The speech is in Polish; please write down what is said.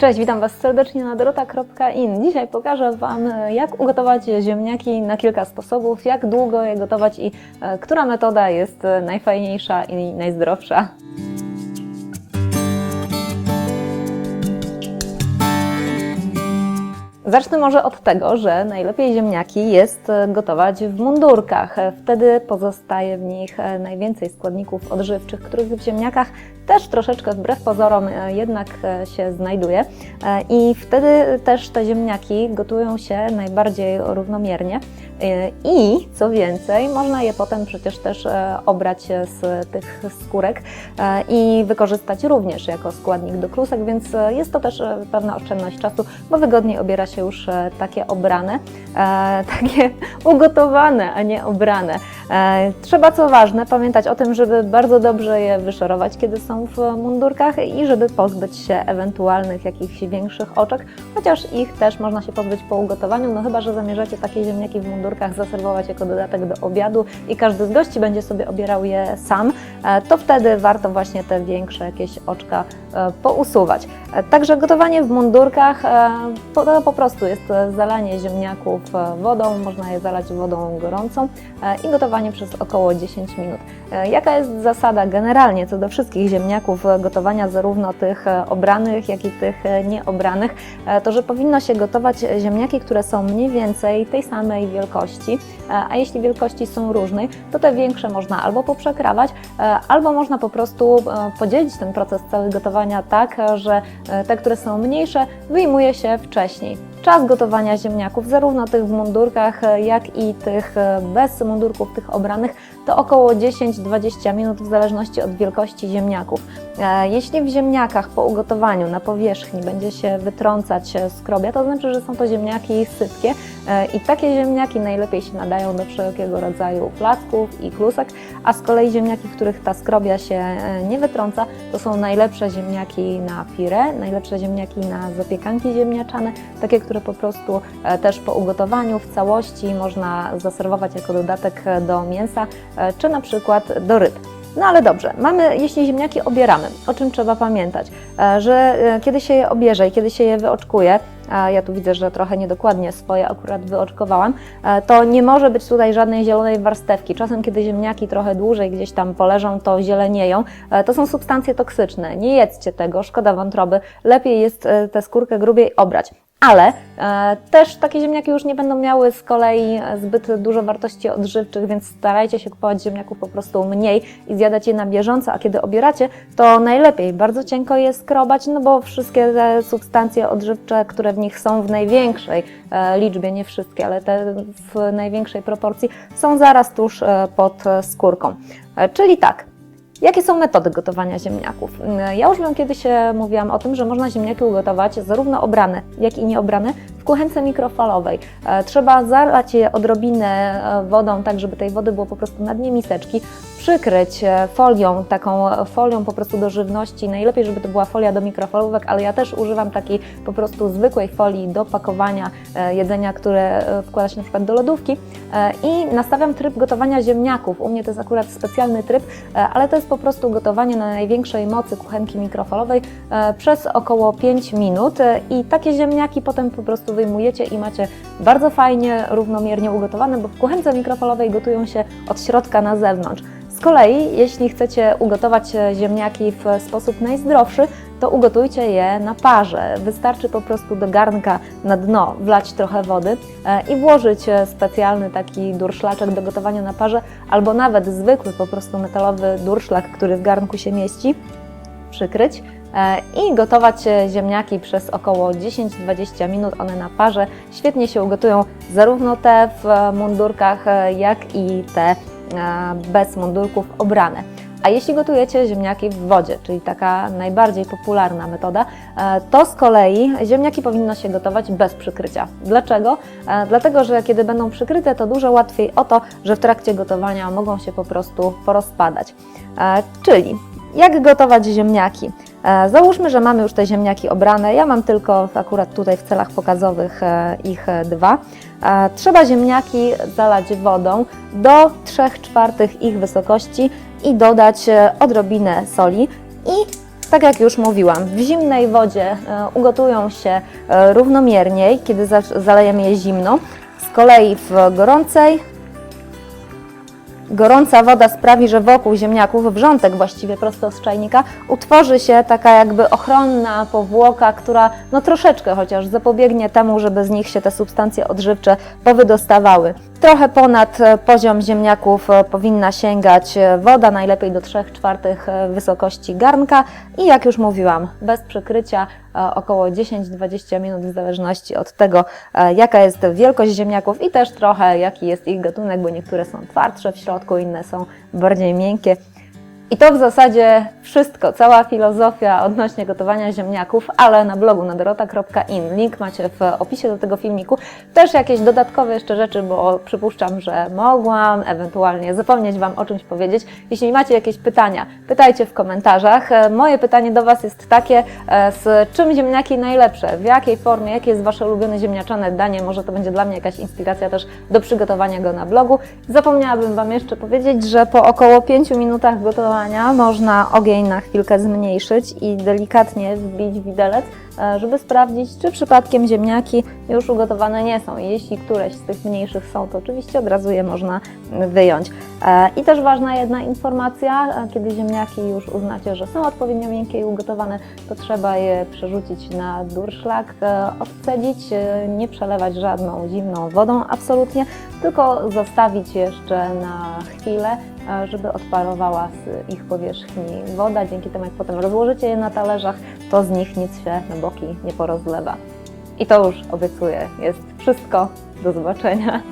Cześć, witam Was serdecznie na dorota.in. Dzisiaj pokażę Wam, jak ugotować ziemniaki na kilka sposobów, jak długo je gotować i która metoda jest najfajniejsza i najzdrowsza. Zacznę może od tego, że najlepiej ziemniaki jest gotować w mundurkach. Wtedy pozostaje w nich najwięcej składników odżywczych, których w ziemniakach też troszeczkę wbrew pozorom jednak się znajduje. I wtedy też te ziemniaki gotują się najbardziej równomiernie. I co więcej, można je potem przecież też obrać z tych skórek i wykorzystać również jako składnik do klusek, więc jest to też pewna oszczędność czasu, bo wygodniej obiera się już takie obrane, takie ugotowane, a nie obrane. Trzeba, co ważne, pamiętać o tym, żeby bardzo dobrze je wyszorować, kiedy są w mundurkach i żeby pozbyć się ewentualnych jakichś większych oczek, chociaż ich też można się pozbyć po ugotowaniu, no chyba że zamierzacie takie ziemniaki w mundurkach zaserwować jako dodatek do obiadu i każdy z gości będzie sobie obierał je sam, to wtedy warto właśnie te większe jakieś oczka pousuwać. Także gotowanie w mundurkach to po prostu jest zalanie ziemniaków wodą, można je zalać wodą gorącą i gotowanie przez około 10 minut. Jaka jest zasada generalnie co do wszystkich ziemniaków gotowania, zarówno tych obranych, jak i tych nieobranych, to że powinno się gotować ziemniaki, które są mniej więcej tej samej wielkości, a jeśli wielkości są różne, to te większe można albo poprzekrawać, albo można po prostu podzielić ten proces cały gotowania tak, że te, które są mniejsze, wyjmuje się wcześniej. Czas gotowania ziemniaków, zarówno tych w mundurkach, jak i tych bez mundurków, tych obranych, to około 10-20 minut w zależności od wielkości ziemniaków. Jeśli w ziemniakach po ugotowaniu na powierzchni będzie się wytrącać skrobia, to znaczy, że są to ziemniaki sypkie i takie ziemniaki najlepiej się nadają do wszelkiego rodzaju placków i klusek, a z kolei ziemniaki, w których ta skrobia się nie wytrąca, to są najlepsze ziemniaki na pire, najlepsze ziemniaki na zapiekanki ziemniaczane, takie, które po prostu też po ugotowaniu w całości można zaserwować jako dodatek do mięsa, czy na przykład do ryb. No ale dobrze, jeśli ziemniaki obieramy, o czym trzeba pamiętać, że kiedy się je obierze i kiedy się je wyoczkuje, a ja tu widzę, że trochę niedokładnie swoje akurat wyoczkowałam, to nie może być tutaj żadnej zielonej warstewki. Czasem, kiedy ziemniaki trochę dłużej gdzieś tam poleżą, to zielenieją. To są substancje toksyczne. Nie jedzcie tego, szkoda wątroby. Lepiej jest tę skórkę grubiej obrać. Ale też takie ziemniaki już nie będą miały z kolei zbyt dużo wartości odżywczych, więc starajcie się kupować ziemniaków po prostu mniej i zjadać je na bieżąco, a kiedy obieracie, to najlepiej bardzo cienko je skrobać, no bo wszystkie te substancje odżywcze, które w nich są w największej liczbie, nie wszystkie, ale te w największej proporcji, są zaraz tuż pod skórką. Czyli tak. Jakie są metody gotowania ziemniaków? Ja już Wam kiedyś mówiłam o tym, że można ziemniaki ugotować zarówno obrane, jak i nieobrane w kuchence mikrofalowej. Trzeba zalać je odrobinę wodą, tak żeby tej wody było po prostu na dnie miseczki, przykryć folią, taką folią po prostu do żywności. Najlepiej, żeby to była folia do mikrofalówek, ale ja też używam takiej po prostu zwykłej folii do pakowania jedzenia, które wkłada się na przykład do lodówki i nastawiam tryb gotowania ziemniaków. U mnie to jest akurat specjalny tryb, ale to jest po prostu gotowanie na największej mocy kuchenki mikrofalowej przez około 5 minut i takie ziemniaki potem po prostu wyjmujecie i macie bardzo fajnie, równomiernie ugotowane, bo w kuchence mikrofalowej gotują się od środka na zewnątrz. Z kolei, jeśli chcecie ugotować ziemniaki w sposób najzdrowszy, to ugotujcie je na parze. Wystarczy po prostu do garnka na dno wlać trochę wody i włożyć specjalny taki durszlaczek do gotowania na parze, albo nawet zwykły po prostu metalowy durszlak, który w garnku się mieści, przykryć i gotować ziemniaki przez około 10-20 minut. One na parze świetnie się ugotują, zarówno te w mundurkach, jak i te bez mundurków obrane. A jeśli gotujecie ziemniaki w wodzie, czyli taka najbardziej popularna metoda, to z kolei ziemniaki powinno się gotować bez przykrycia. Dlaczego? Dlatego, że kiedy będą przykryte, to dużo łatwiej o to, że w trakcie gotowania mogą się po prostu porozpadać. Czyli jak gotować ziemniaki? Załóżmy, że mamy już te ziemniaki obrane. Ja mam tylko akurat tutaj w celach pokazowych ich 2. Trzeba ziemniaki zalać wodą do 3/4 ich wysokości i dodać odrobinę soli i Tak jak już mówiłam, w zimnej wodzie ugotują się równomierniej, kiedy zalejemy je zimno. Z kolei w gorąca woda sprawi, że wokół ziemniaków, wrzątek właściwie prosto z czajnika, utworzy się taka jakby ochronna powłoka, która troszeczkę chociaż zapobiegnie temu, żeby z nich się te substancje odżywcze powydostawały. Trochę ponad poziom ziemniaków powinna sięgać woda, najlepiej do 3/4 wysokości garnka i jak już mówiłam, bez przykrycia około 10-20 minut w zależności od tego, jaka jest wielkość ziemniaków i też trochę jaki jest ich gatunek, bo niektóre są twardsze w środku, inne są bardziej miękkie. I to w zasadzie wszystko, cała filozofia odnośnie gotowania ziemniaków, ale na blogu na dorota.in, link macie w opisie do tego filmiku. Też jakieś dodatkowe jeszcze rzeczy, bo przypuszczam, że mogłam ewentualnie zapomnieć Wam o czymś powiedzieć. Jeśli macie jakieś pytania, pytajcie w komentarzach. Moje pytanie do Was jest takie, z czym ziemniaki najlepsze, w jakiej formie, jakie jest Wasze ulubione ziemniaczane danie, może to będzie dla mnie jakaś inspiracja też do przygotowania go na blogu. Zapomniałabym Wam jeszcze powiedzieć, że po około 5 minutach gotowania można ogień na chwilkę zmniejszyć i delikatnie wbić widelec, żeby sprawdzić, czy przypadkiem ziemniaki już ugotowane nie są. Jeśli któreś z tych mniejszych są, to oczywiście od razu je można wyjąć. I też ważna jedna informacja, kiedy ziemniaki już uznacie, że są odpowiednio miękkie i ugotowane, to trzeba je przerzucić na durszlak, odcedzić, nie przelewać żadną zimną wodą absolutnie, tylko zostawić jeszcze na chwilę, żeby odparowała z ich powierzchni woda. Dzięki temu, jak potem rozłożycie je na talerzach, to z nich nic się na boki nie porozlewa. I to już obiecuję, jest wszystko. Do zobaczenia.